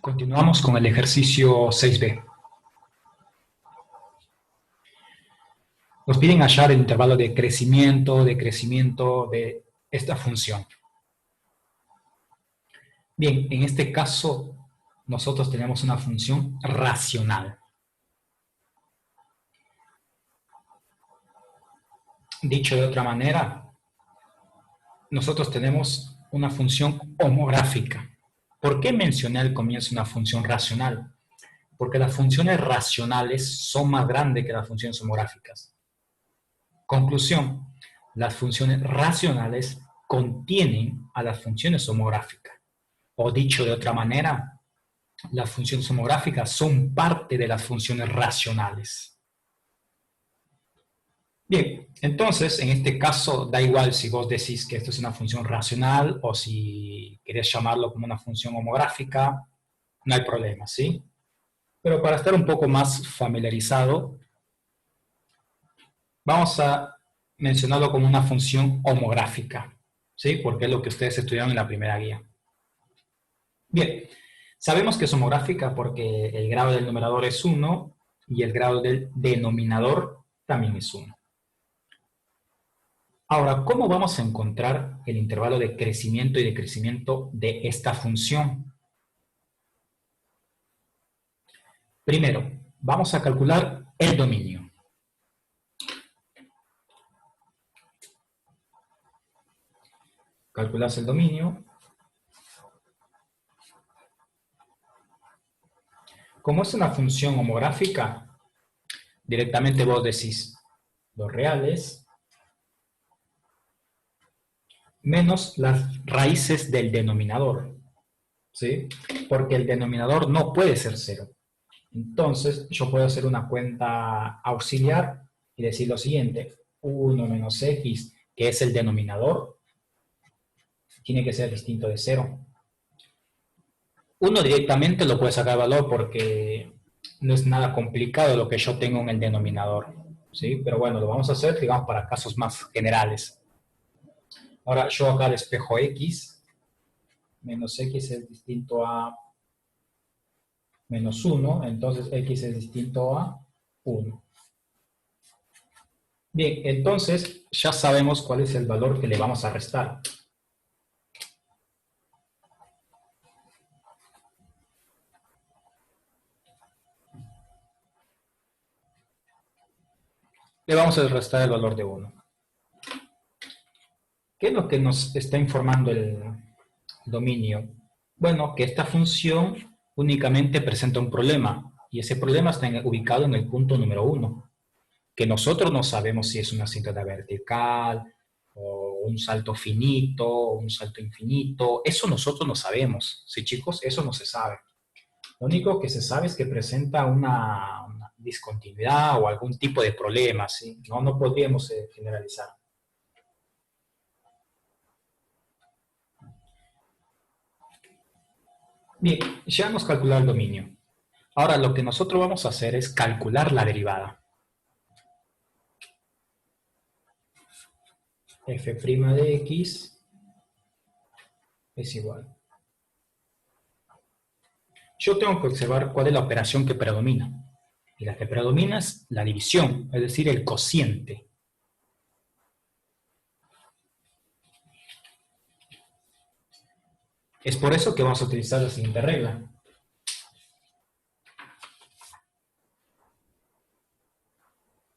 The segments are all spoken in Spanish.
Continuamos con el ejercicio 6b. Nos piden hallar el intervalo de crecimiento de esta función. Bien, en este caso nosotros tenemos una función racional. Dicho de otra manera, nosotros tenemos una función homográfica. ¿Por qué mencioné al comienzo una función racional? Porque las funciones racionales son más grandes que las funciones homográficas. Conclusión, las funciones racionales contienen a las funciones homográficas. O dicho de otra manera, las funciones homográficas son parte de las funciones racionales. Bien, entonces, en este caso, da igual si vos decís que esto es una función racional o si querés llamarlo como una función homográfica, no hay problema, ¿sí? Pero para estar un poco más familiarizado, vamos a mencionarlo como una función homográfica, ¿sí? Porque es lo que ustedes estudiaron en la primera guía. Bien, sabemos que es homográfica porque el grado del numerador es 1 y el grado del denominador también es 1. Ahora, ¿cómo vamos a encontrar el intervalo de crecimiento y decrecimiento de esta función? Primero, vamos a calcular el dominio. Calculas el dominio. Como es una función homográfica, directamente vos decís los reales menos las raíces del denominador, ¿sí? Porque el denominador no puede ser 0. Entonces, yo puedo hacer una cuenta auxiliar y decir lo siguiente: 1 menos x, que es el denominador, tiene que ser distinto de 0. Uno directamente lo puede sacar valor porque no es nada complicado lo que yo tengo en el denominador, ¿sí? Pero bueno, lo vamos a hacer, digamos, para casos más generales. Ahora, yo acá despejo x, menos x es distinto a menos 1, entonces x es distinto a 1. Bien, entonces ya sabemos cuál es el valor que le vamos a restar. Le vamos a restar el valor de 1. ¿Qué es lo que nos está informando el dominio? Bueno, que esta función únicamente presenta un problema, y ese problema está ubicado en el punto número 1, que nosotros no sabemos si es una cinta vertical, o un salto finito, o un salto infinito. Eso nosotros no sabemos, ¿sí, chicos? Eso no se sabe. Lo único que se sabe es que presenta una discontinuidad o algún tipo de problema, ¿sí? No podríamos generalizar. Bien, ya hemos calculado el dominio. Ahora lo que nosotros vamos a hacer es calcular la derivada. F' de x es igual. Yo tengo que observar cuál es la operación que predomina. Y la que predomina es la división, es decir, el cociente. Es por eso que vamos a utilizar la siguiente regla.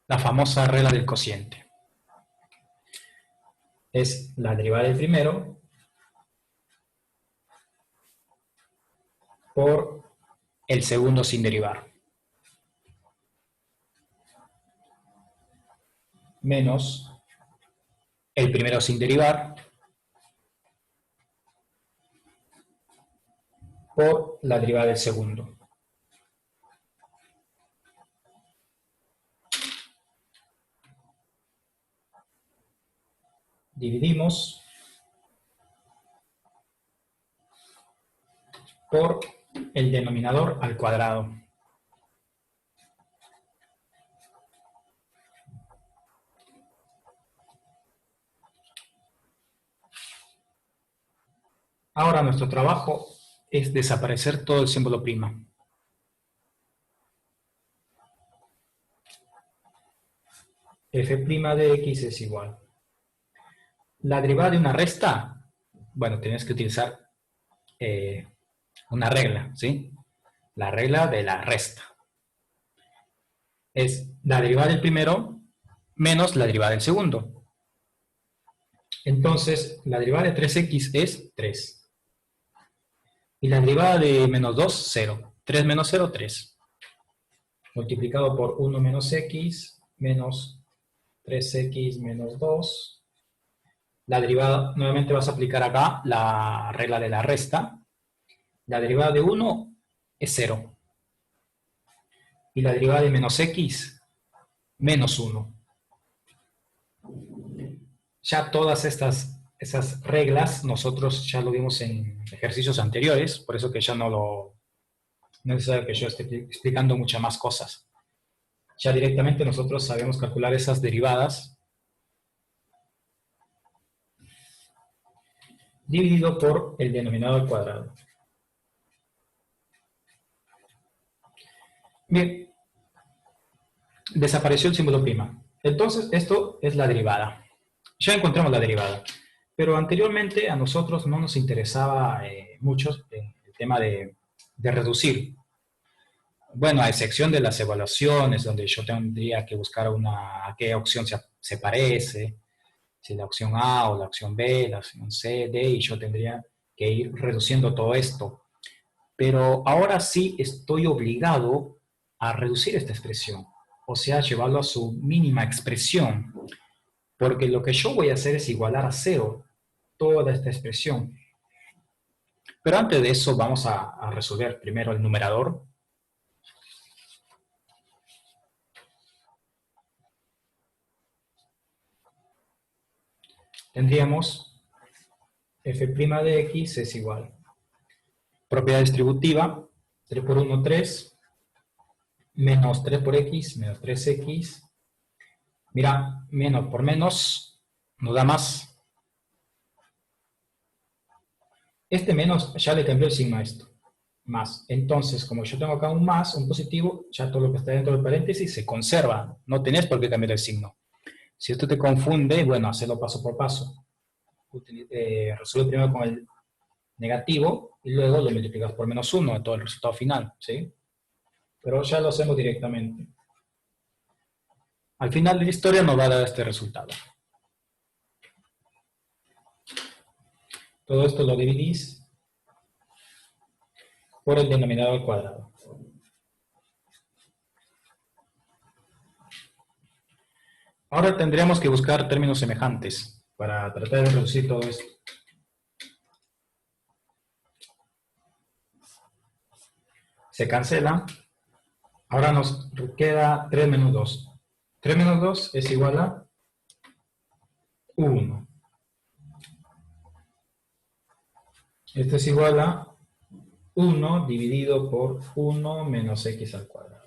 La famosa regla del cociente. Es la derivada del primero por el segundo sin derivar. Menos el primero sin derivar por la derivada del segundo. Dividimos por el denominador al cuadrado. Ahora nuestro trabajo es desaparecer todo el símbolo prima. F' de x es igual. La derivada de una resta, bueno, tienes que utilizar una regla, ¿sí? La regla de la resta. Es la derivada del primero menos la derivada del segundo. Entonces, la derivada de 3x es 3. Y la derivada de menos 2, 0. 3 menos 0, 3. Multiplicado por 1 menos x, menos 3x menos 2. La derivada, nuevamente vas a aplicar acá la regla de la resta. La derivada de 1 es 0. Y la derivada de menos x, menos 1. Ya todas esas reglas nosotros ya lo vimos en ejercicios anteriores, por eso que ya no es necesario que yo esté explicando muchas más cosas. Ya directamente nosotros sabemos calcular esas derivadas dividido por el denominador al cuadrado. Bien, desapareció el símbolo prima. Entonces, esto es la derivada. Ya encontramos la derivada. Pero anteriormente a nosotros no nos interesaba mucho el tema de reducir. Bueno, a excepción de las evaluaciones, donde yo tendría que buscar a qué opción se parece, si la opción A o la opción B, la opción C, D, y yo tendría que ir reduciendo todo esto. Pero ahora sí estoy obligado a reducir esta expresión, o sea, llevarlo a su mínima expresión, porque lo que yo voy a hacer es igualar a cero toda esta expresión. Pero antes de eso vamos a resolver primero el numerador. Tendríamos f' de x es igual. Propiedad distributiva, 3 por 1, 3, menos 3 por x, menos 3x. Mira, menos por menos nos da más. Este menos ya le cambió el signo a esto. Más. Entonces, como yo tengo acá un más, un positivo, ya todo lo que está dentro del paréntesis se conserva. No tenés por qué cambiar el signo. Si esto te confunde, bueno, hacelo paso por paso. Resuelve primero con el negativo y luego lo multiplicas por menos 1 en todo el resultado final, ¿sí? Pero ya lo hacemos directamente. Al final de la historia nos va a dar este resultado. Todo esto lo dividís por el denominador al cuadrado. Ahora tendríamos que buscar términos semejantes para tratar de reducir todo esto. Se cancela. Ahora nos queda 3 menos 2. 3 menos 2 es igual a 1. Esto es igual a 1 dividido por 1 menos x al cuadrado.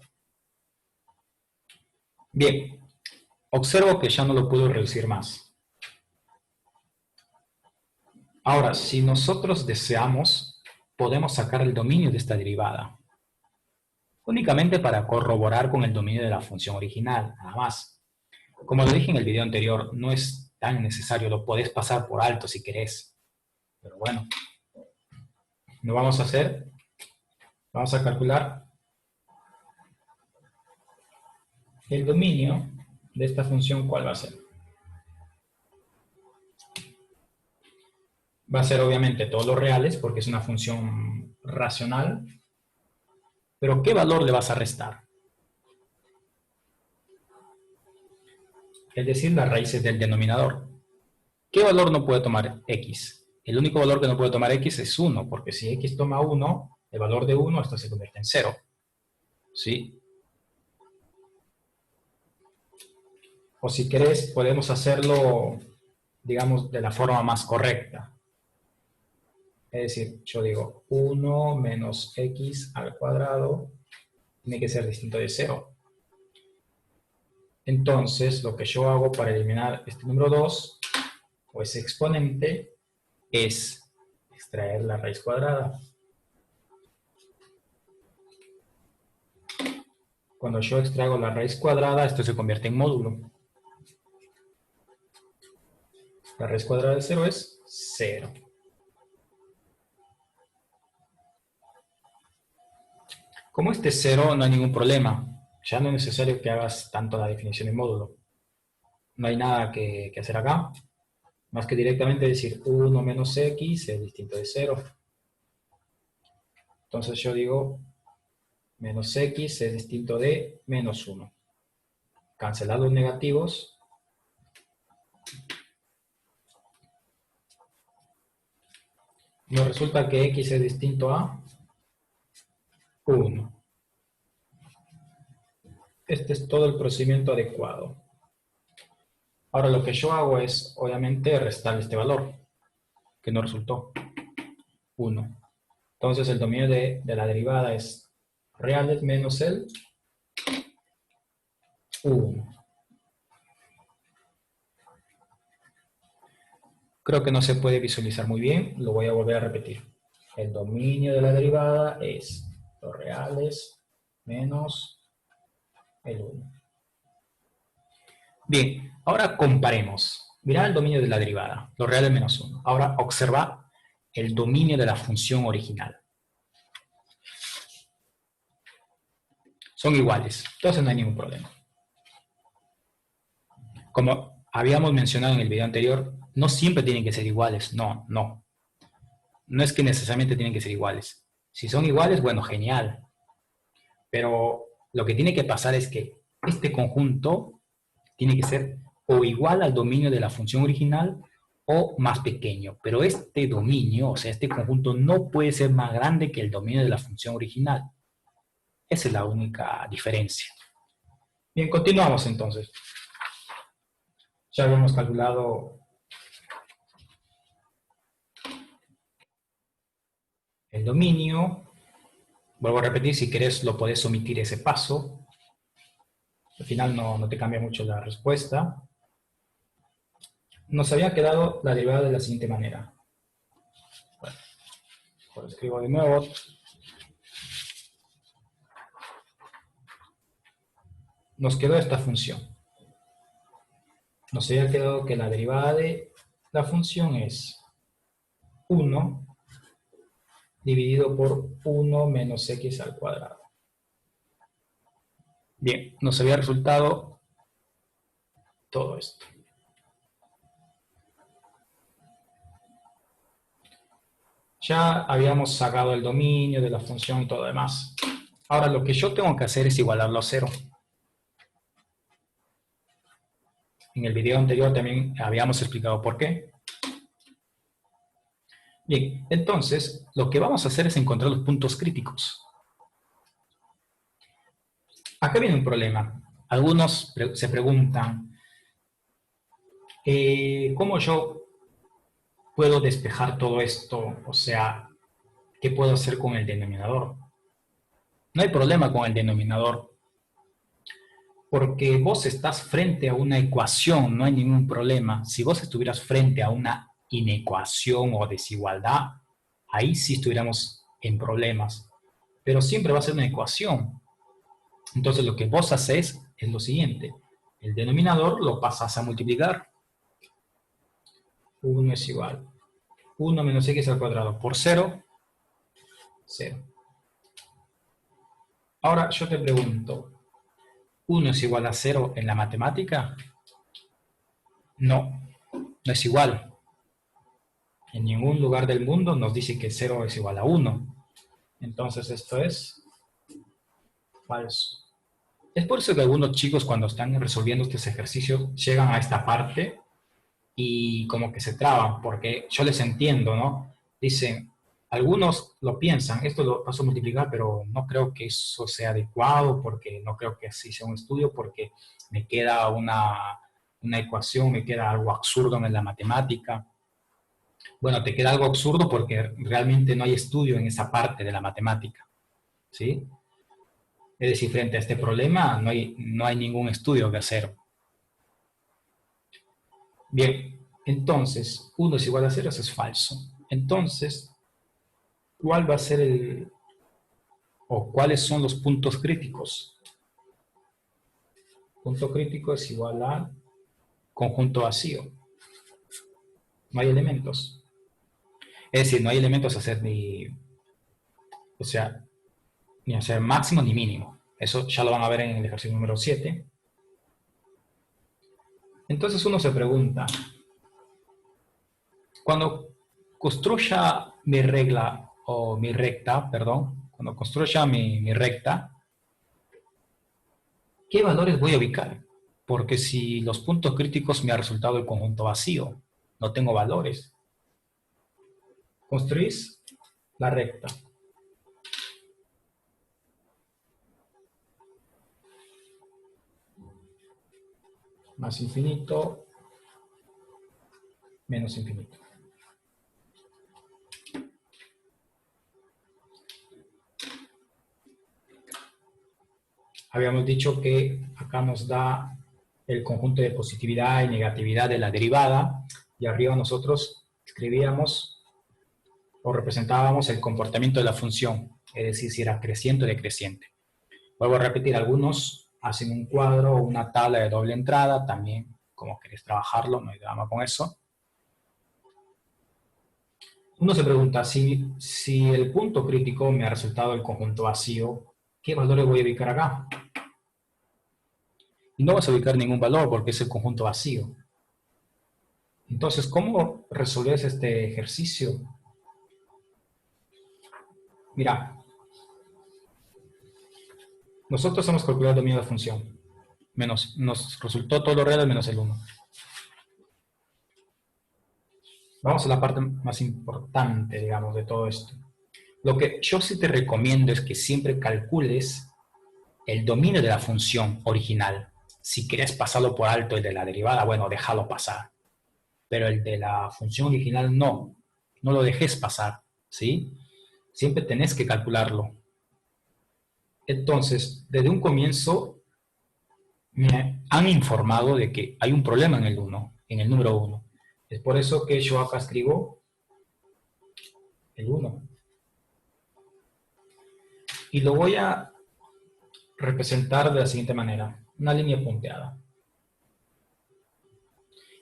Bien, observo que ya no lo puedo reducir más. Ahora, si nosotros deseamos, podemos sacar el dominio de esta derivada. Únicamente para corroborar con el dominio de la función original, nada más. Como lo dije en el video anterior, no es tan necesario, lo podés pasar por alto si querés. Pero bueno, lo vamos a hacer. Vamos a calcular el dominio de esta función, ¿cuál va a ser? Va a ser obviamente todos los reales, porque es una función racional. Pero ¿qué valor le vas a restar? Es decir, las raíces del denominador. ¿Qué valor no puede tomar x? El único valor que no puede tomar x es 1, porque si x toma 1, el valor de 1, esto se convierte en 0. ¿Sí? O si querés, podemos hacerlo, digamos, de la forma más correcta. Es decir, yo digo 1 menos x al cuadrado tiene que ser distinto de 0. Entonces, lo que yo hago para eliminar este número 2, o ese exponente, es extraer la raíz cuadrada. Cuando yo extraigo la raíz cuadrada, esto se convierte en módulo. La raíz cuadrada de 0 es 0. Como este es 0, no hay ningún problema. Ya no es necesario que hagas tanto la definición de módulo. No hay nada que hacer acá, más que directamente decir 1 menos x es distinto de 0. Entonces yo digo menos x es distinto de menos 1. Cancelar los negativos. Nos resulta que x es distinto a 1. Este es todo el procedimiento adecuado. Ahora lo que yo hago es, obviamente, restar este valor, que no resultó, 1. Entonces el dominio de la derivada es reales menos el 1. Creo que no se puede visualizar muy bien, lo voy a volver a repetir. El dominio de la derivada es los reales menos el 1. Bien, ahora comparemos. Mirá el dominio de la derivada, los reales menos 1. Ahora observa el dominio de la función original. Son iguales, entonces no hay ningún problema. Como habíamos mencionado en el video anterior, no siempre tienen que ser iguales, no. No es que necesariamente tienen que ser iguales. Si son iguales, bueno, genial. Pero lo que tiene que pasar es que este conjunto tiene que ser o igual al dominio de la función original o más pequeño. Pero este dominio, o sea, este conjunto no puede ser más grande que el dominio de la función original. Esa es la única diferencia. Bien, continuamos entonces. Ya habíamos calculado el dominio. Vuelvo a repetir, si querés lo podés omitir ese paso. Al final no te cambia mucho la respuesta. Nos había quedado la derivada de la siguiente manera. Bueno, lo escribo de nuevo. Nos quedó esta función. Nos había quedado que la derivada de la función es 1 dividido por 1 menos x al cuadrado. Bien, nos había resultado todo esto. Ya habíamos sacado el dominio de la función y todo lo demás. Ahora lo que yo tengo que hacer es igualarlo a 0. En el video anterior también habíamos explicado por qué. Bien, entonces lo que vamos a hacer es encontrar los puntos críticos. Acá viene un problema. Algunos se preguntan, ¿cómo yo puedo despejar todo esto? O sea, ¿qué puedo hacer con el denominador? No hay problema con el denominador, porque vos estás frente a una ecuación, no hay ningún problema. Si vos estuvieras frente a una inecuación o desigualdad, ahí sí estuviéramos en problemas. Pero siempre va a ser una ecuación. Entonces lo que vos haces es lo siguiente. El denominador lo pasas a multiplicar. 1 es igual. 1 menos x al cuadrado por 0, 0. Ahora yo te pregunto, ¿1 es igual a 0 en la matemática? No, no es igual. En ningún lugar del mundo nos dice que 0 es igual a 1. Entonces esto es falso. Es por eso que algunos chicos cuando están resolviendo estos ejercicios llegan a esta parte y como que se traban, porque yo les entiendo, ¿no? Dicen, algunos lo piensan, esto lo paso a multiplicar, pero no creo que eso sea adecuado, porque no creo que así sea un estudio, porque me queda una ecuación, me queda algo absurdo en la matemática. Bueno, te queda algo absurdo porque realmente no hay estudio en esa parte de la matemática, ¿sí? Es decir, frente a este problema no hay ningún estudio que hacer. Bien, entonces, 1 es igual a 0, eso es falso. Entonces, ¿cuál va a ser o cuáles son los puntos críticos? Punto crítico es igual a conjunto vacío. No hay elementos. Es decir, no hay elementos a hacer o sea, ni hacer máximo ni mínimo. Eso ya lo van a ver en el ejercicio número 7. Entonces uno se pregunta, cuando construya mi regla, o mi recta, perdón, cuando construya mi recta, ¿qué valores voy a ubicar? Porque si los puntos críticos me ha resultado el conjunto vacío, no tengo valores. Construís la recta. Más infinito, menos infinito. Habíamos dicho que acá nos da el conjunto de positividad y negatividad de la derivada, y arriba nosotros escribíamos o representábamos el comportamiento de la función, es decir, si era creciente o decreciente. Vuelvo a repetir, algunos hacen un cuadro o una tabla de doble entrada, también como queréis trabajarlo, no hay drama con eso. Uno se pregunta, si el punto crítico me ha resultado el conjunto vacío, ¿qué valores voy a ubicar acá? Y no vas a ubicar ningún valor porque es el conjunto vacío. Entonces, ¿cómo resolves este ejercicio? Mira, nosotros hemos calculado el dominio de la función. Nos resultó todo lo real menos el 1. Vamos a la parte más importante, digamos, de todo esto. Lo que yo sí te recomiendo es que siempre calcules el dominio de la función original. Si quieres pasarlo por alto el de la derivada, bueno, déjalo pasar. Pero el de la función original no lo dejes pasar, ¿sí? Siempre tenés que calcularlo. Entonces, desde un comienzo me han informado de que hay un problema en el número 1. Es por eso que yo acá escribo el 1. Y lo voy a representar de la siguiente manera, una línea punteada.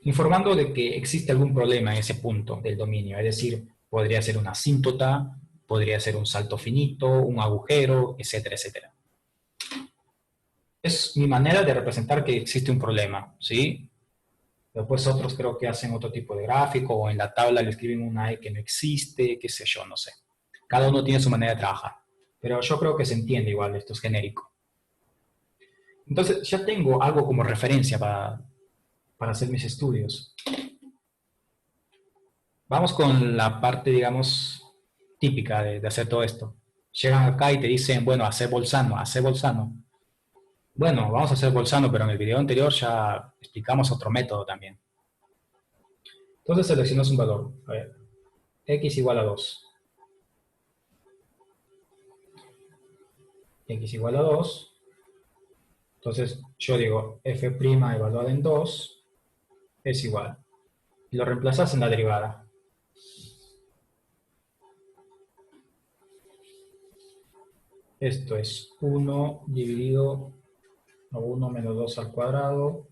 Informando de que existe algún problema en ese punto del dominio, es decir, podría ser una asíntota, podría ser un salto finito, un agujero, etcétera, etcétera. Es mi manera de representar que existe un problema, ¿sí? Después otros creo que hacen otro tipo de gráfico o en la tabla le escriben una E que no existe, qué sé yo, no sé. Cada uno tiene su manera de trabajar. Pero yo creo que se entiende igual, esto es genérico. Entonces ya tengo algo como referencia para hacer mis estudios. Vamos con la parte, digamos, típica de hacer todo esto. Llegan acá y te dicen, bueno, hacer Bolzano, hacer Bolzano. Bueno, vamos a hacer Bolzano, pero en el video anterior ya explicamos otro método también. Entonces seleccionas un valor. A ver, x igual a 2. X igual a 2. Entonces yo digo f' evaluada en 2 es igual. Y lo reemplazas en la derivada. Esto es 1 dividido a 1 menos 2 al cuadrado.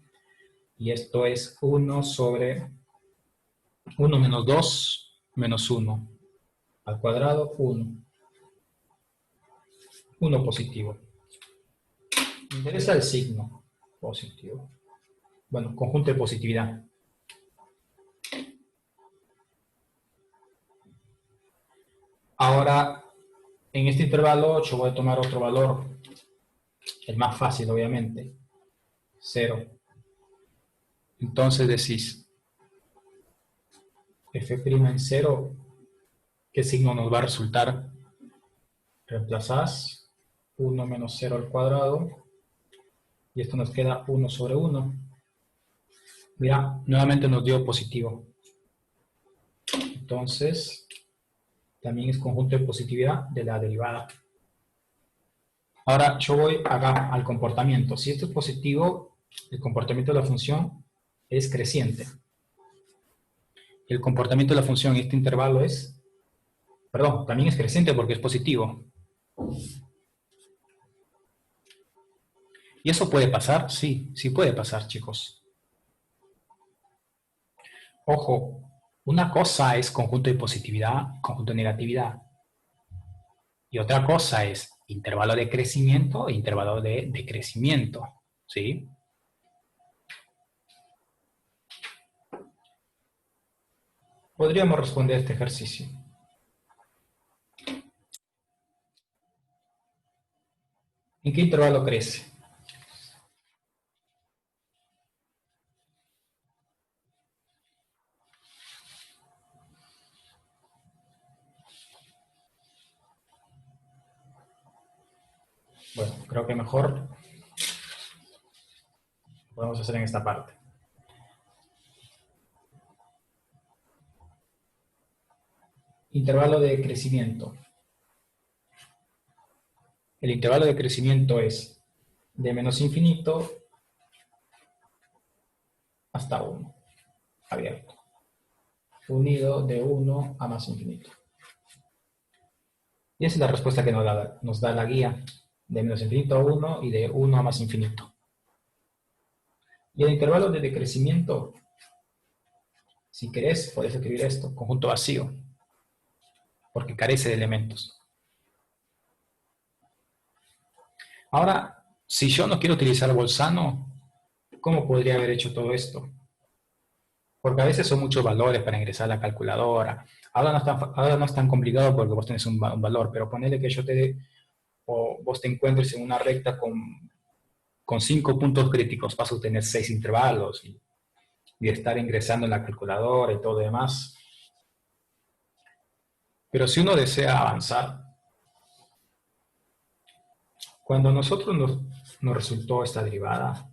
Y esto es 1 sobre 1 menos 2 menos 1 al cuadrado, 1. 1 positivo. Me interesa el signo positivo. Bueno, conjunto de positividad. Ahora, en este intervalo yo voy a tomar otro valor, el más fácil obviamente, 0. Entonces decís, f' en 0, ¿qué signo nos va a resultar? Reemplazás 1 menos 0 al cuadrado y esto nos queda 1 sobre 1. Mira, nuevamente nos dio positivo. Entonces, también es conjunto de positividad de la derivada. Ahora yo voy acá al comportamiento. Si esto es positivo, el comportamiento de la función es creciente. El comportamiento de la función en este intervalo es, perdón, también es creciente porque es positivo. ¿Y eso puede pasar? Sí, sí puede pasar, chicos. Ojo, una cosa es conjunto de positividad, conjunto de negatividad. Y otra cosa es intervalo de crecimiento e intervalo de decrecimiento. ¿Sí? Podríamos responder este ejercicio. ¿En qué intervalo crece? Bueno, creo que mejor podemos hacer en esta parte. Intervalo de crecimiento. El intervalo de crecimiento es de menos infinito hasta 1, abierto. Unido de 1 a más infinito. Y esa es la respuesta que nos da la guía, de menos infinito a 1 y de 1 a más infinito. Y el intervalo de decrecimiento, si querés, podés escribir esto, conjunto vacío, porque carece de elementos. Ahora, si yo no quiero utilizar Bolzano, ¿cómo podría haber hecho todo esto? Porque a veces son muchos valores para ingresar a la calculadora. Ahora no es tan complicado porque vos tenés un valor, pero ponele que yo te dé, o vos te encuentres en una recta con 5 puntos críticos, vas a obtener 6 intervalos y estar ingresando en la calculadora y todo lo demás. Pero si uno desea avanzar, cuando a nosotros nos resultó esta derivada,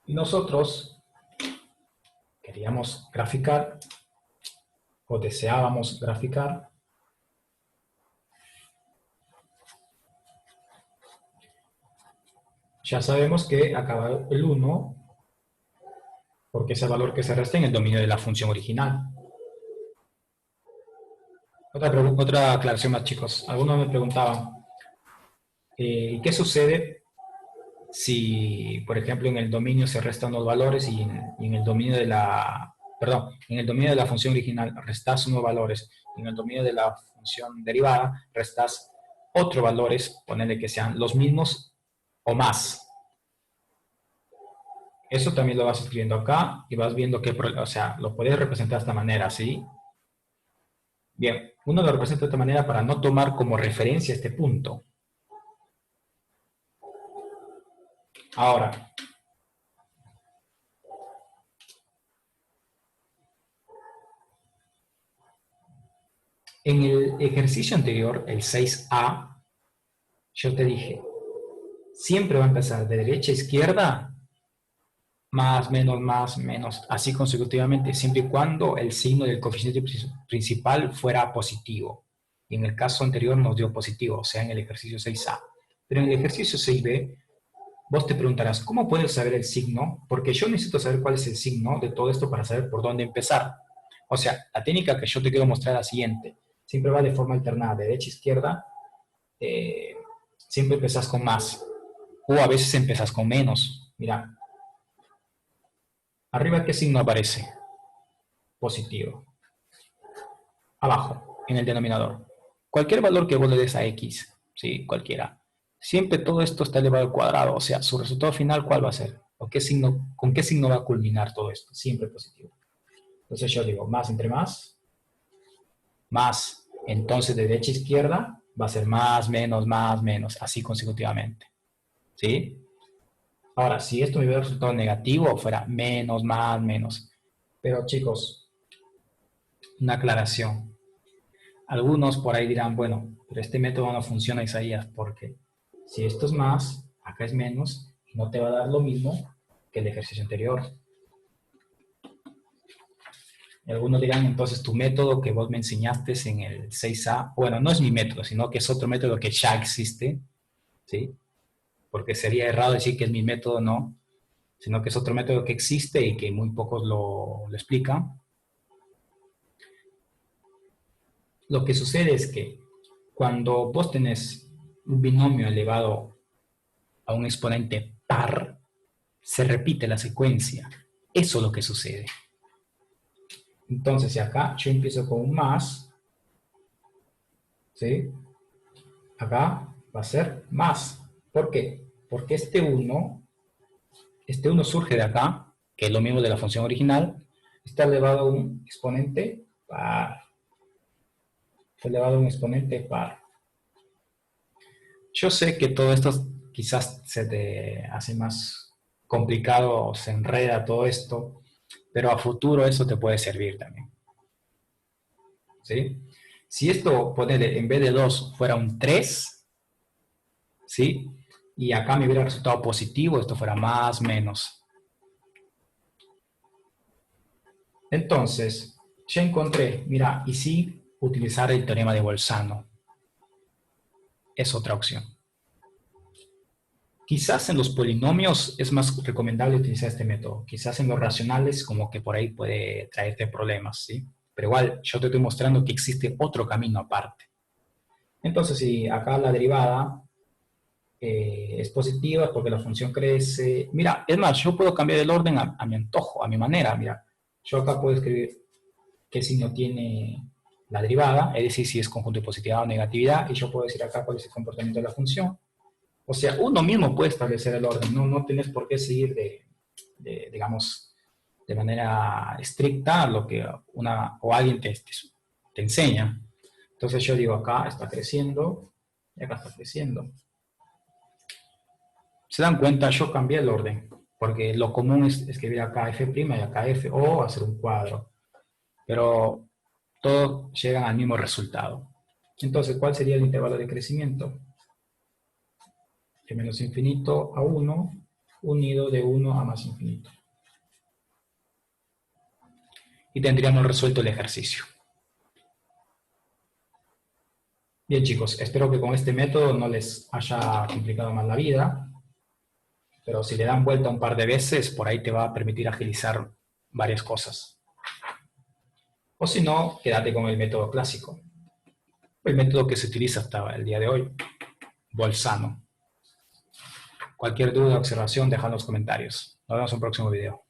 y nosotros queríamos graficar o deseábamos graficar, ya sabemos que acaba el 1 porque es el valor que se resta en el dominio de la función original. Otra aclaración más, chicos. Algunos me preguntaban, ¿qué sucede si, por ejemplo, en el dominio se restan unos valores y en el dominio de la, perdón, en el dominio de la función original restas unos valores y en el dominio de la función derivada restas otros valores, ponerle que sean los mismos o más? Eso también lo vas escribiendo acá y vas viendo que, o sea, lo puedes representar de esta manera, ¿sí? Bien, uno lo representa de esta manera para no tomar como referencia este punto. Ahora, en el ejercicio anterior, el 6A, yo te dije, siempre va a empezar de derecha a izquierda, más, menos, así consecutivamente, siempre y cuando el signo del coeficiente principal fuera positivo. Y en el caso anterior nos dio positivo, o sea, en el ejercicio 6A. Pero en el ejercicio 6B, vos te preguntarás, ¿cómo puedo saber el signo? Porque yo necesito saber cuál es el signo de todo esto para saber por dónde empezar. O sea, la técnica que yo te quiero mostrar es la siguiente. Siempre va de forma alternada, de derecha a izquierda. Siempre empezás con más. O a veces empezás con menos. Mira, arriba, ¿qué signo aparece? Positivo. Abajo, en el denominador. Cualquier valor que vos le des a x, ¿sí? Cualquiera. Siempre todo esto está elevado al cuadrado. O sea, su resultado final, ¿cuál va a ser? ¿O qué signo, con qué signo va a culminar todo esto? Siempre positivo. Entonces yo digo, más entre más. Entonces de derecha a izquierda va a ser más, menos, así consecutivamente. ¿Sí? Ahora, si esto me hubiera resultado negativo, fuera menos, más, menos. Pero chicos, una aclaración. Algunos por ahí dirán, bueno, pero este método no funciona, Isaías, porque si esto es más, acá es menos, y no te va a dar lo mismo que el ejercicio anterior. Y algunos dirán, entonces, tu método que vos me enseñaste en el 6A, bueno, no es mi método, sino que es otro método que ya existe, ¿sí? Porque sería errado decir que es mi método, no. sino que es otro método que existe y que muy pocos lo explican. Lo que sucede es que cuando vos tenés un binomio elevado a un exponente par, se repite la secuencia. Eso es lo que sucede. Entonces, si acá yo empiezo con un más, ¿sí? Acá va a ser más. ¿Por qué? Porque este 1 surge de acá, que es lo mismo de la función original, está elevado a un exponente par. Está elevado a un exponente par. Yo sé que todo esto quizás se te hace más complicado, se enreda todo esto, pero a futuro eso te puede servir también. ¿Sí? Si esto, ponele, en vez de 2 fuera un 3, ¿sí? Y acá me hubiera resultado positivo, esto fuera más, menos. Entonces, ya encontré, mira, y sí, utilizar el teorema de Bolzano. Es otra opción. Quizás en los polinomios es más recomendable utilizar este método. Quizás en los racionales como que por ahí puede traerte problemas, ¿sí? Pero igual, yo te estoy mostrando que existe otro camino aparte. Entonces, si acá la derivada es positiva porque la función crece. Mira, es más, yo puedo cambiar el orden a mi antojo, a mi manera. Mira, yo acá puedo escribir qué signo tiene la derivada, es decir, si es conjunto de positividad o negatividad, y yo puedo decir acá cuál es el comportamiento de la función. O sea, uno mismo puede establecer el orden, no tenés por qué seguir digamos, de manera estricta lo que una o alguien te enseña. Entonces yo digo, acá está creciendo y acá está creciendo. Se dan cuenta, yo cambié el orden, porque lo común es escribir acá f' y acá f, o hacer un cuadro, pero todos llegan al mismo resultado. Entonces, ¿cuál sería el intervalo de crecimiento? De menos infinito a 1, unido de 1 a más infinito. Y tendríamos resuelto el ejercicio. Bien, chicos, espero que con este método no les haya complicado más la vida, pero si le dan vuelta un par de veces, por ahí te va a permitir agilizar varias cosas. O si no, quédate con el método clásico, el método que se utiliza hasta el día de hoy, Bolzano. Cualquier duda o observación, deja en los comentarios. Nos vemos en un próximo video.